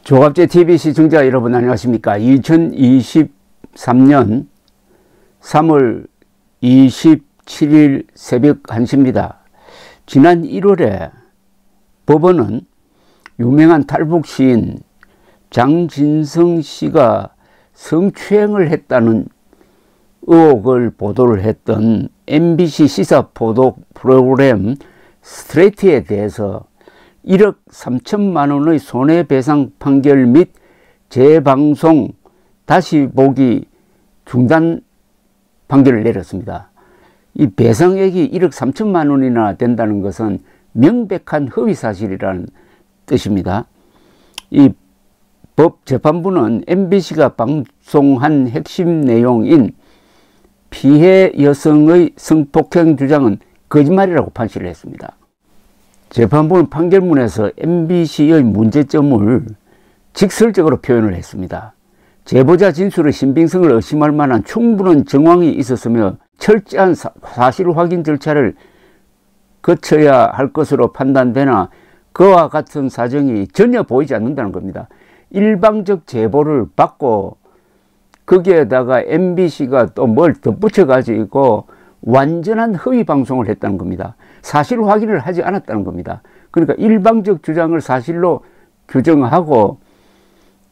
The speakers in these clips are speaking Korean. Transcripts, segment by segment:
조갑제 TV 시청자 여러분 안녕하십니까. 2023년 3월 27일 새벽 1시입니다. 지난 1월에 법원은 유명한 탈북 시인 장진성 씨가 성추행을 했다는 의혹을 보도를 했던 MBC 시사 보도 프로그램 스트레이트에 대해서 1억 3천만 원의 손해배상 판결 및 재방송 다시 보기 중단 판결을 내렸습니다. 이 배상액이 1억 3천만 원이나 된다는 것은 명백한 허위사실이라는 뜻입니다. 이 법재판부는 MBC가 방송한 핵심 내용인 피해 여성의 성폭행 주장은 거짓말이라고 판시를 했습니다. 재판부는 판결문에서 MBC의 문제점을 직설적으로 표현을 했습니다. 제보자 진술의 신빙성을 의심할 만한 충분한 정황이 있었으며 철저한 사실 확인 절차를 거쳐야 할 것으로 판단되나 그와 같은 사정이 전혀 보이지 않는다는 겁니다. 일방적 제보를 받고 거기에다가 MBC가 또 뭘 덧붙여 가지고 완전한 허위 방송을 했다는 겁니다. 사실 확인을 하지 않았다는 겁니다. 그러니까 일방적 주장을 사실로 규정하고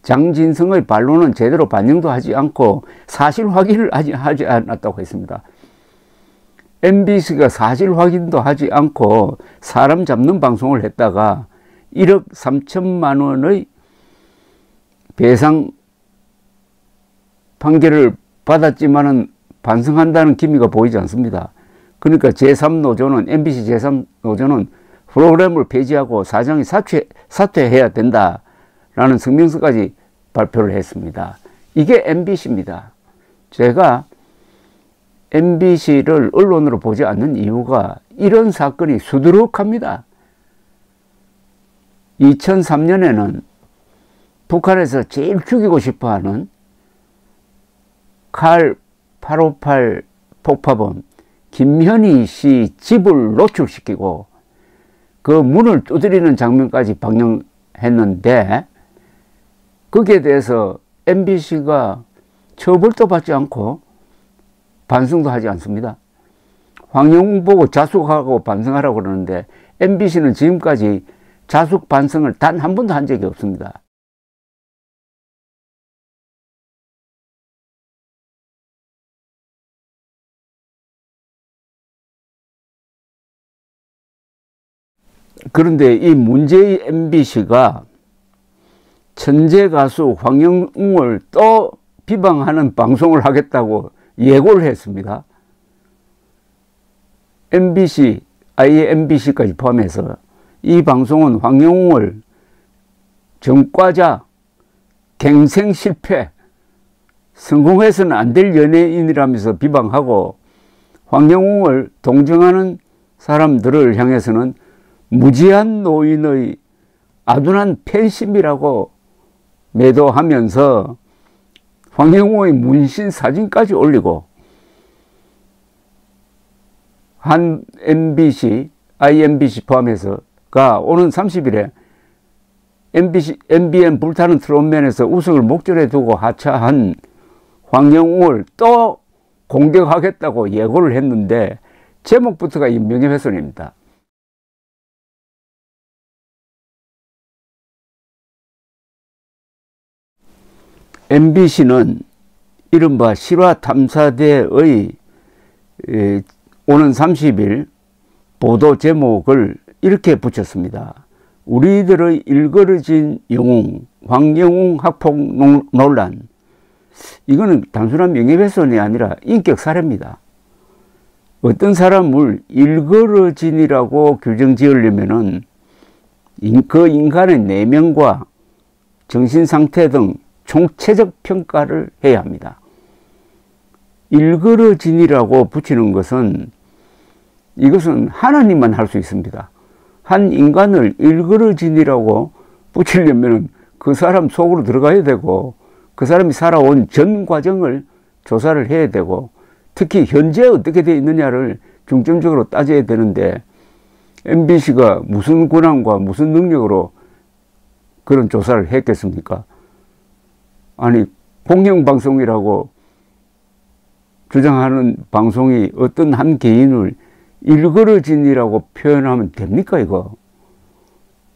장진성의 반론은 제대로 반영도 하지 않고 사실 확인을 하지 않았다고 했습니다. MBC가 사실 확인도 하지 않고 사람 잡는 방송을 했다가 1억 3천만 원의 배상 판결을 받았지만은 반성한다는 기미가 보이지 않습니다. 그러니까 제3노조는 MBC 제3노조는 프로그램을 폐지하고 사장이 사퇴해야 된다라는 성명서까지 발표를 했습니다. 이게 MBC입니다. 제가 MBC를 언론으로 보지 않는 이유가 이런 사건이 수두룩합니다. 2003년에는 북한에서 제일 죽이고 싶어하는 칼 858 폭파범 김현희 씨 집을 노출시키고 그 문을 두드리는 장면까지 방영했는데 거기에 대해서 MBC가 처벌도 받지 않고 반성도 하지 않습니다. 황영웅 보고 자숙하고 반성하라고 그러는데 MBC는 지금까지 자숙 반성을 단 한 번도 한 적이 없습니다. 그런데 이 문제의 MBC가 천재 가수 황영웅을 또 비방하는 방송을 하겠다고 예고를 했습니다. MBC, 아예 MBC까지 포함해서 이 방송은 황영웅을 전과자, 갱생 실패, 성공해서는 안 될 연예인이라면서 비방하고 황영웅을 동정하는 사람들을 향해서는 무지한 노인의 아둔한 팬심이라고 매도하면서 황영웅의 문신 사진까지 올리고 한 MBC, IMBC 포함해서가 오는 30일에 MBN 불타는 트롯맨에서 우승을 목전에 두고 하차한 황영웅을 또 공격하겠다고 예고를 했는데 제목부터가 명예훼손입니다. MBC는 이른바 실화탐사대의 오는 30일 보도 제목을 이렇게 붙였습니다. 우리들의 일그러진 영웅, 황영웅 학폭 논란. 이거는 단순한 명예훼손이 아니라 인격살해입니다. 어떤 사람을 일그러진이라고 규정 지으려면은 그 인간의 내면과 정신상태 등 총체적 평가를 해야 합니다. 일그러진이라고 붙이는 것은 이것은 하나님만 할 수 있습니다. 한 인간을 일그러진이라고 붙이려면 그 사람 속으로 들어가야 되고 그 사람이 살아온 전 과정을 조사를 해야 되고 특히 현재 어떻게 되어 있느냐를 중점적으로 따져야 되는데 MBC가 무슨 권한과 무슨 능력으로 그런 조사를 했겠습니까? 아니, 공영방송이라고 주장하는 방송이 어떤 한 개인을 일그러진이라고 표현하면 됩니까, 이거?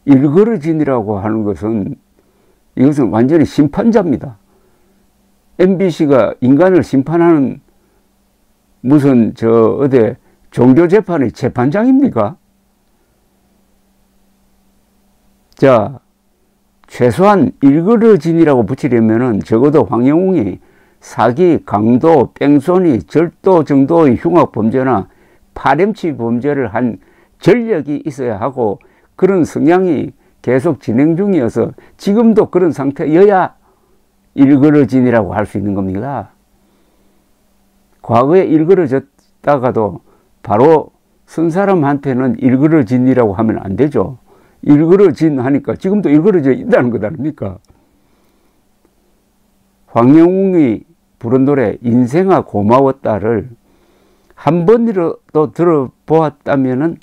일그러진이라고 하는 것은, 이것은 완전히 심판자입니다. MBC가 인간을 심판하는 무슨 어디 종교재판의 재판장입니까? 자, 최소한 일그러진이라고 붙이려면은 적어도 황영웅이 사기, 강도, 뺑소니, 절도 정도의 흉악범죄나 파렴치 범죄를 한 전력이 있어야 하고 그런 성향이 계속 진행 중이어서 지금도 그런 상태여야 일그러진이라고 할 수 있는 겁니다. 과거에 일그러졌다가도 바로 선 사람한테는 일그러진이라고 하면 안 되죠. 일그러진 하니까 지금도 일그러져 있다는 것 아닙니까? 황영웅이 부른 노래 인생아 고마웠다를 한 번이라도 들어보았다면은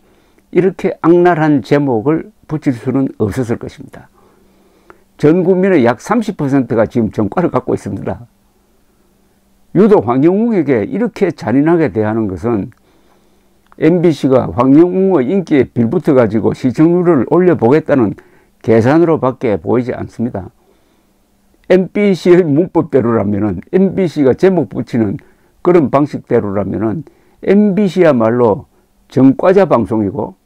이렇게 악랄한 제목을 붙일 수는 없었을 것입니다. 전 국민의 약 30%가 지금 전과를 갖고 있습니다. 유독 황영웅에게 이렇게 잔인하게 대하는 것은 MBC가 황영웅의 인기에 빌붙어 가지고 시청률을 올려보겠다는 계산으로밖에 보이지 않습니다. MBC의 문법대로라면은, MBC가 제목 붙이는 그런 방식대로라면은 MBC야말로 전과자 방송이고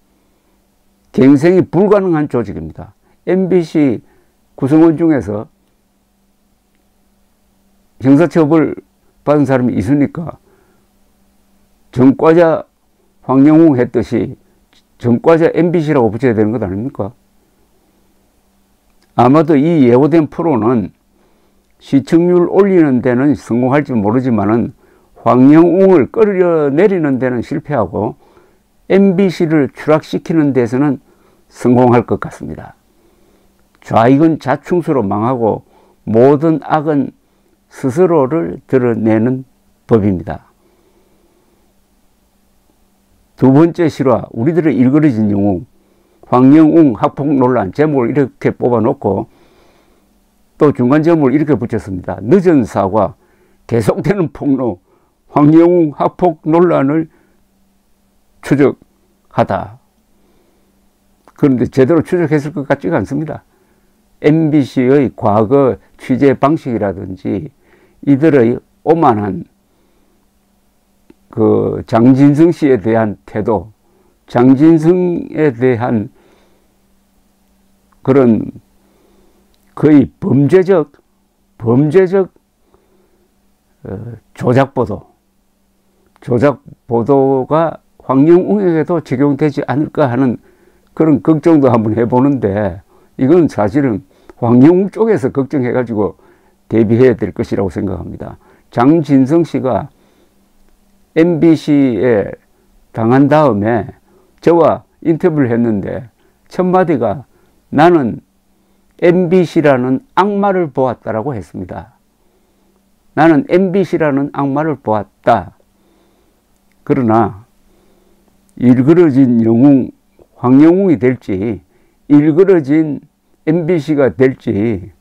갱생이 불가능한 조직입니다. MBC 구성원 중에서 형사처벌 받은 사람이 있으니까 전과자 황영웅 했듯이 전과자 MBC라고 붙여야 되는 것 아닙니까? 아마도 이 예고된 프로는 시청률 올리는 데는 성공할지 모르지만은 황영웅을 끌어내리는 데는 실패하고 MBC를 추락시키는 데서는 성공할 것 같습니다. 좌익은 자충수로 망하고 모든 악은 스스로를 드러내는 법입니다. 두 번째 실화, 우리들의 일그러진 영웅, 황영웅 학폭 논란 제목을 이렇게 뽑아놓고 또 중간 제목을 이렇게 붙였습니다. 늦은 사과, 계속되는 폭로, 황영웅 학폭 논란을 추적하다. 그런데 제대로 추적했을 것 같지가 않습니다. MBC의 과거 취재 방식이라든지 이들의 오만한 그 장진성 씨에 대한 태도, 장진성에 대한 그런 거의 범죄적 조작 보도가 황영웅에게도 적용되지 않을까 하는 그런 걱정도 한번 해보는데, 이건 사실은 황영웅 쪽에서 걱정해가지고 대비해야 될 것이라고 생각합니다. 장진성 씨가 MBC에 당한 다음에 저와 인터뷰를 했는데 첫 마디가 나는 MBC라는 악마를 보았다라고 했습니다. 나는 MBC라는 악마를 보았다. 그러나 일그러진 영웅 황영웅이 될지 일그러진 MBC가 될지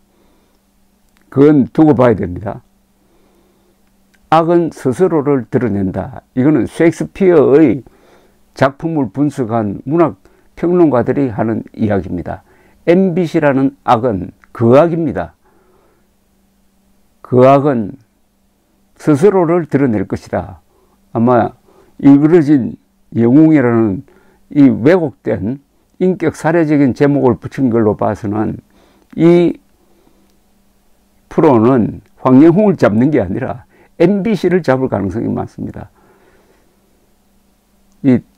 그건 두고 봐야 됩니다. 악은 스스로를 드러낸다. 이거는 셰익스피어의 작품을 분석한 문학 평론가들이 하는 이야기입니다. MBC라는 악은 그 악입니다. 그 악은 스스로를 드러낼 것이다. 아마 일그러진 영웅이라는 이 왜곡된 인격 살해적인 제목을 붙인 걸로 봐서는 이 프로는 황영웅을 잡는 게 아니라 MBC를 잡을 가능성이 많습니다.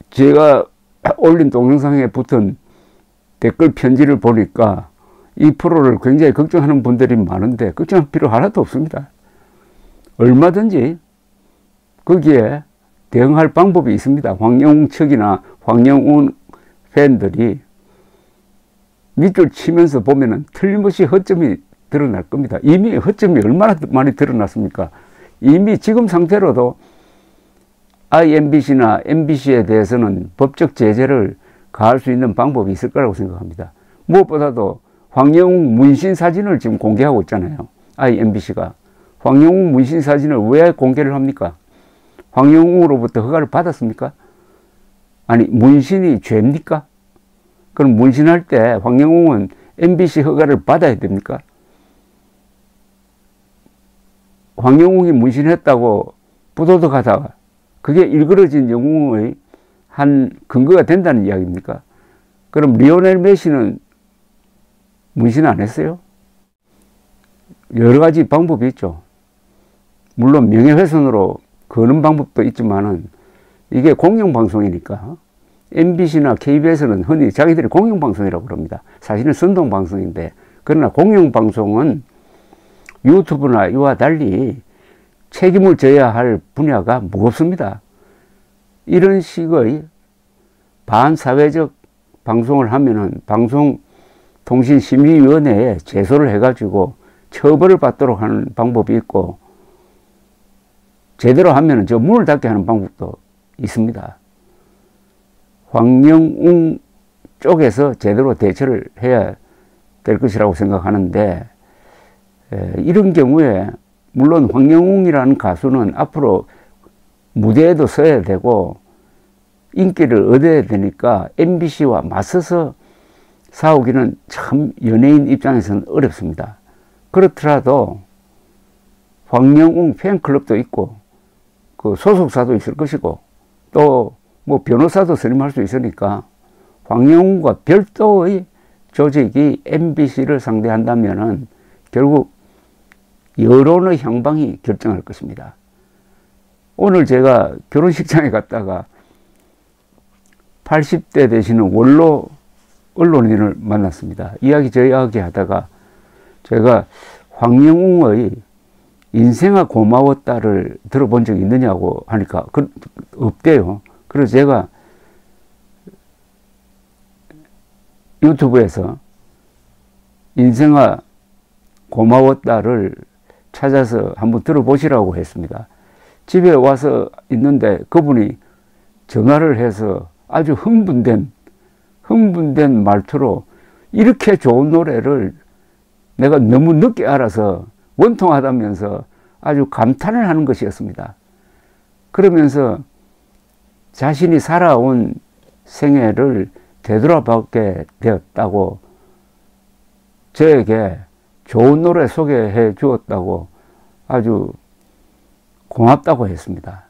제가 올린 동영상에 붙은 댓글 편지를 보니까 이 프로를 굉장히 걱정하는 분들이 많은데 걱정할 필요 하나도 없습니다. 얼마든지 거기에 대응할 방법이 있습니다. 황영웅 측이나 황영웅 팬들이 밑줄 치면서 보면은 틀림없이 허점이 드러날 겁니다. 이미 허점이 얼마나 많이 드러났습니까? 이미 지금 상태로도 IMBC나 MBC에 대해서는 법적 제재를 가할 수 있는 방법이 있을 거라고 생각합니다. 무엇보다도 황영웅 문신 사진을 지금 공개하고 있잖아요. MBC가. 황영웅 문신 사진을 왜 공개를 합니까? 황영웅으로부터 허가를 받았습니까? 아니, 문신이 죄입니까? 그럼 문신할 때 황영웅은 MBC 허가를 받아야 됩니까? 황영웅이 문신했다고 부도덕하다가 그게 일그러진 영웅의 한 근거가 된다는 이야기입니까? 그럼 리오넬 메시는 문신 안 했어요? 여러 가지 방법이 있죠. 물론 명예훼손으로 거는 방법도 있지만은 이게 공영방송이니까 MBC나 KBS는 흔히 자기들이 공영방송이라고 그럽니다. 사실은 선동방송인데, 그러나 공영방송은 유튜브나 이와 달리 책임을 져야 할 분야가 무겁습니다. 이런 식의 반사회적 방송을 하면은 방송통신심의위원회에 제소를 해가지고 처벌을 받도록 하는 방법이 있고, 제대로 하면은 저 문을 닫게 하는 방법도 있습니다. 황영웅 쪽에서 제대로 대처를 해야 될 것이라고 생각하는데, 이런 경우에 물론 황영웅이라는 가수는 앞으로 무대에도 서야 되고 인기를 얻어야 되니까 MBC와 맞서서 싸우기는 참 연예인 입장에서는 어렵습니다. 그렇더라도 황영웅 팬클럽도 있고 그 소속사도 있을 것이고 또 뭐 변호사도 선임할 수 있으니까 황영웅과 별도의 조직이 MBC를 상대한다면은 결국 여론의 향방이 결정할 것입니다. 오늘 제가 결혼식장에 갔다가 80대 되시는 원로 언론인을 만났습니다. 이야기 하다가 제가 황영웅의 인생아 고마웠다를 들어본 적이 있느냐고 하니까 없대요. 그래서 제가 유튜브에서 인생아 고마웠다를 찾아서 한번 들어보시라고 했습니다. 집에 와서 있는데 그분이 전화를 해서 아주 흥분된 말투로 이렇게 좋은 노래를 내가 너무 늦게 알아서 원통하다면서 아주 감탄을 하는 것이었습니다. 그러면서 자신이 살아온 생애를 되돌아보게 되었다고, 저에게 좋은 노래 소개해 주었다고 아주 고맙다고 했습니다.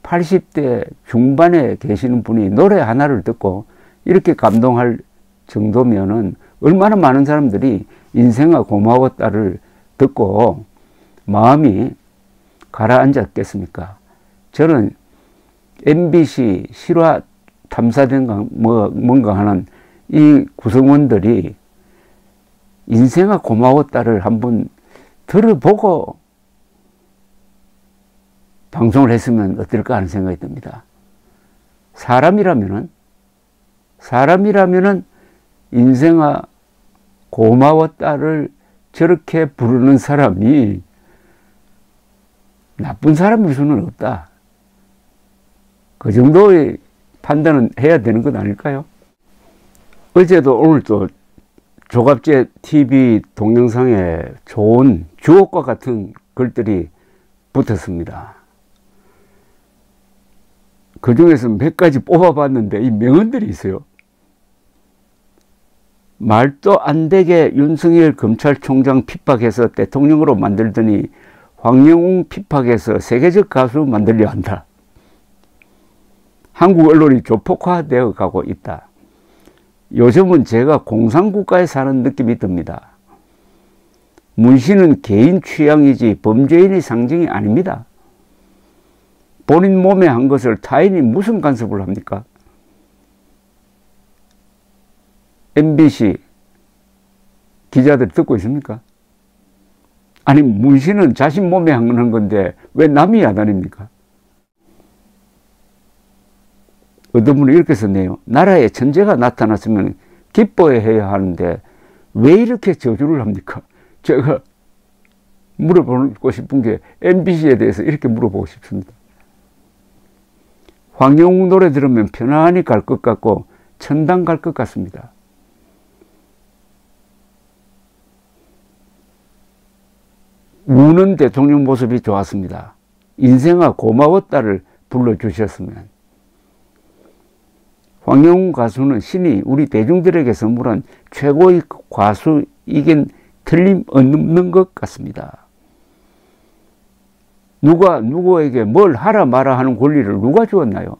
80대 중반에 계시는 분이 노래 하나를 듣고 이렇게 감동할 정도면은 얼마나 많은 사람들이 인생아 고마웠다를 듣고 마음이 가라앉았겠습니까? 저는 MBC 실화 탐사된 뭔가 하는 이 구성원들이 인생아 고마웠다를 한번 들어보고 방송을 했으면 어떨까 하는 생각이 듭니다. 사람이라면은 인생아 고마웠다를 저렇게 부르는 사람이 나쁜 사람일 수는 없다. 그 정도의 판단은 해야 되는 것 아닐까요? 어제도 오늘도 조갑제 TV 동영상에 좋은 주옥과 같은 글들이 붙었습니다. 그 중에서 몇 가지 뽑아봤는데 이 명언들이 있어요. 말도 안 되게 윤석열 검찰총장 핍박해서 대통령으로 만들더니 황영웅 핍박해서 세계적 가수 만들려 한다. 한국 언론이 조폭화되어 가고 있다. 요즘은 제가 공산국가에 사는 느낌이 듭니다. 문신은 개인 취향이지 범죄인의 상징이 아닙니다. 본인 몸에 한 것을 타인이 무슨 간섭을 합니까? MBC 기자들 듣고 있습니까? 아니, 문신은 자신 몸에 하는 건데 왜 남이 야단입니까? 어떤 분은 이렇게 썼네요. 나라에 천재가 나타났으면 기뻐해야 하는데 왜 이렇게 저주를 합니까? 제가 물어보고 싶은 게 MBC에 대해서 이렇게 물어보고 싶습니다. 황영웅 노래 들으면 편안히 갈 것 같고 천당 갈 것 같습니다. 우는 대통령 모습이 좋았습니다. 인생아 고마웠다를 불러주셨으면. 황영웅 가수는 신이 우리 대중들에게 선물한 최고의 가수이긴 틀림없는 것 같습니다. 누가 누구에게 뭘 하라 마라 하는 권리를 누가 주었나요?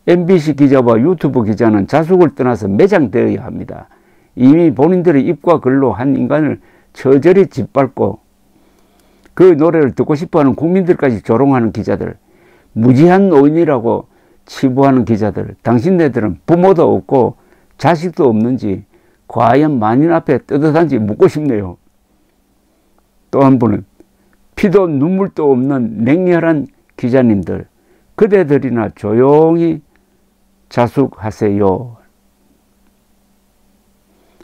MBC 기자와 유튜브 기자는 자숙을 떠나서 매장되어야 합니다. 이미 본인들의 입과 글로 한 인간을 처절히 짓밟고 그 노래를 듣고 싶어하는 국민들까지 조롱하는 기자들, 무지한 노인이라고 치부하는 기자들, 당신네들은 부모도 없고 자식도 없는지 과연 만인 앞에 뜨뜻한지 묻고 싶네요. 또 한 분은 피도 눈물도 없는 냉혈한 기자님들, 그대들이나 조용히 자숙하세요.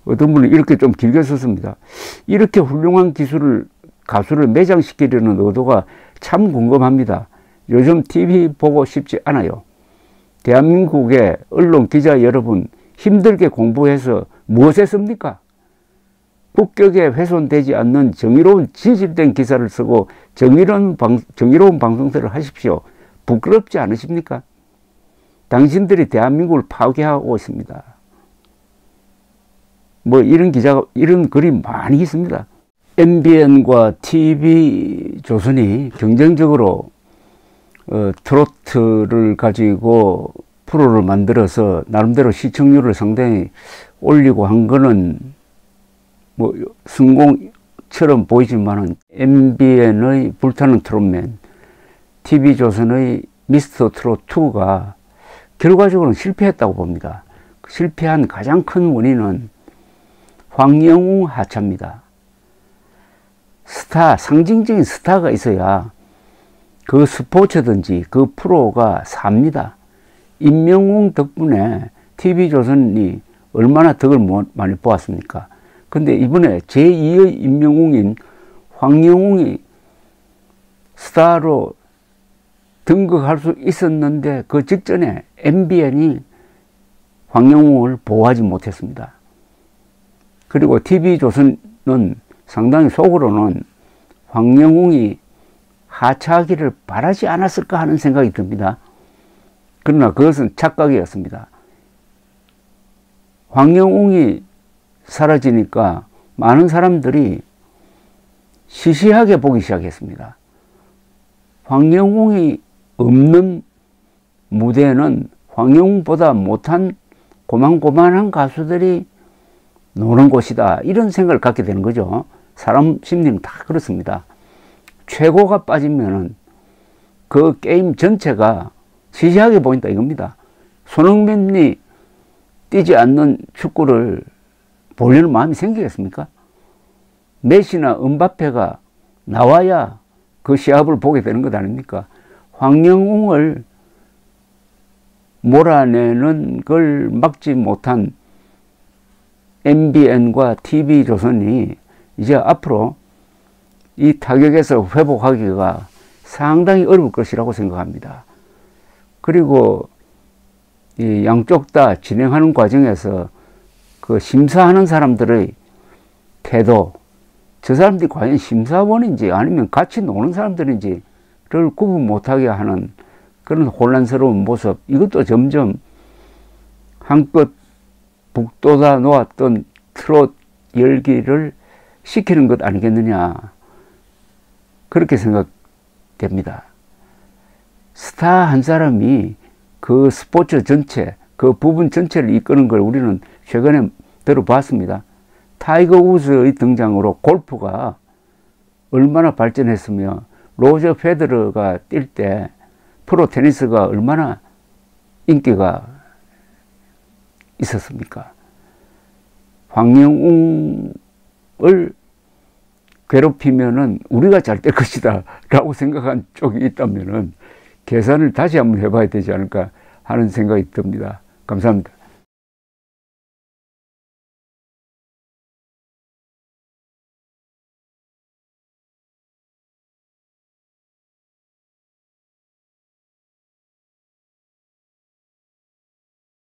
어떤 분은 이렇게 좀 길게 썼습니다. 이렇게 훌륭한 가수를 매장시키려는 의도가 참 궁금합니다. 요즘 TV 보고 싶지 않아요. 대한민국의 언론 기자 여러분, 힘들게 공부해서 무엇에 씁니까? 국격에 훼손되지 않는 정의로운 진실된 기사를 쓰고 정의로운 방송들을 하십시오. 부끄럽지 않으십니까? 당신들이 대한민국을 파괴하고 있습니다. 뭐 이런 글이 많이 있습니다. MBN과 TV조선이 경쟁적으로 트로트를 가지고 프로를 만들어서 나름대로 시청률을 상당히 올리고 한 거는 뭐 성공처럼 보이지만은 MBN의 불타는 트롯맨, TV조선의 미스터 트롯 2가 결과적으로는 실패했다고 봅니다. 실패한 가장 큰 원인은 황영웅 하차입니다. 스타, 상징적인 스타가 있어야 그 스포츠든지 그 프로가 삽니다. 임영웅 덕분에 TV조선이 얼마나 덕을 많이 보았습니까? 근데 이번에 제2의 임영웅인 황영웅이 스타로 등극할 수 있었는데 그 직전에 MBN이 황영웅을 보호하지 못했습니다. 그리고 TV조선은 상당히 속으로는 황영웅이 하차하기를 바라지 않았을까 하는 생각이 듭니다. 그러나 그것은 착각이었습니다. 황영웅이 사라지니까 많은 사람들이 시시하게 보기 시작했습니다. 황영웅이 없는 무대는 황영웅보다 못한 고만고만한 가수들이 노는 곳이다, 이런 생각을 갖게 되는 거죠. 사람 심리는 다 그렇습니다. 최고가 빠지면은 그 게임 전체가 시시하게 보인다 이겁니다. 손흥민이 뛰지 않는 축구를 보려는 마음이 생기겠습니까? 메시나 은바페가 나와야 그 시합을 보게 되는 것 아닙니까? 황영웅을 몰아내는 걸 막지 못한 MBN과 TV조선이 이제 앞으로 이 타격에서 회복하기가 상당히 어려울 것이라고 생각합니다. 그리고 이 양쪽 다 진행하는 과정에서 그 심사하는 사람들의 태도, 저 사람들이 과연 심사원인지 아니면 같이 노는 사람들인지를 구분 못하게 하는 그런 혼란스러운 모습, 이것도 점점 한껏 북돋아 놓았던 트롯 열기를 식히는 것 아니겠느냐, 그렇게 생각됩니다. 스타 한 사람이 그 스포츠 전체, 그 부분 전체를 이끄는 걸 우리는 최근에 들어봤습니다. 타이거 우즈의 등장으로 골프가 얼마나 발전했으며 로저 페더러가 뛸 때 프로 테니스가 얼마나 인기가 있었습니까? 황영웅을 괴롭히면은 우리가 잘 될 것이다 라고 생각한 쪽이 있다면은 계산을 다시 한번 해봐야 되지 않을까 하는 생각이 듭니다. 감사합니다.